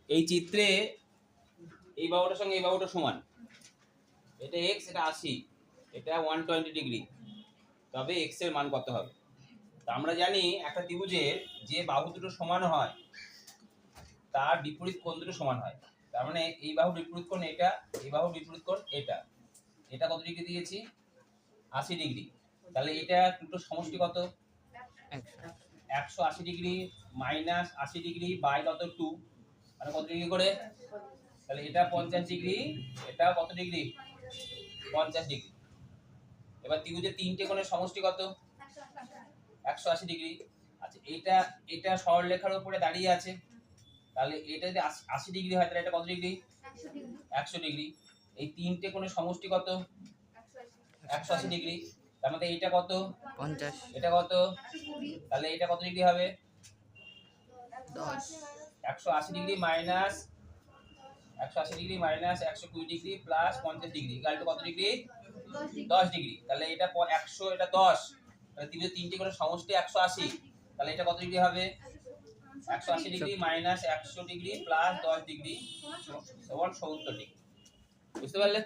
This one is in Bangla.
এই চিত্রে এই বাহুটার সঙ্গে এই বাহুটা সমান, এটা x, এটা 80, এটা 120 ডিগ্রি, তবে x এর মান কত হবে? তা আমরা জানি একটা ত্রিভুজের যে বাহু দুটো সমান হয় তার বিপরীত কোণ দুটো সমান হয়। তার মানে এই বাহুর বিপরীত কোণ এটা, এই বাহুর বিপরীত কোণ এটা। এটা কত ডিগ্রি দিয়েছি? 80 ডিগ্রি। তাহলে এটা দুটো সমষ্টি কত? 180 ডিগ্রি মাইনাস 80 ডিগ্রি বাই কত 2, মানে কত ডিগ্রি করে? তাহলে এটা 50 ডিগ্রি, এটা কত ডিগ্রি? 50 ডিগ্রি। এবার ত্রিভুজের তিনটে কোণের সমষ্টি কত? 180 ডিগ্রি। আচ্ছা, এটা সরলরেখার উপরে দাঁড়িয়ে আছে, তাহলে এটা যদি 80 ডিগ্রি হয় তাহলে এটা কত ডিগ্রি? 100 ডিগ্রি। এই তিনটে কোণের সমষ্টি কত? 180 ডিগ্রি। তার মধ্যে এটা কত? 50, এটা কত? তাহলে এটা কত ডিগ্রি হবে? 10, 180 degree minus 180 degree minus 120 degree plus 50 degree equal to কত ডিগ্রি? 10 ডিগ্রি। তাহলে এটা 100, এটা 10, তাহলে ত্রিভুজের তিনটে কোণের সমষ্টি 180, তাহলে এটা কত ডিগ্রি হবে? 180 degree minus 100 degree plus 10 degree সমান 70 ডিগ্রি। বুঝতে পারলে?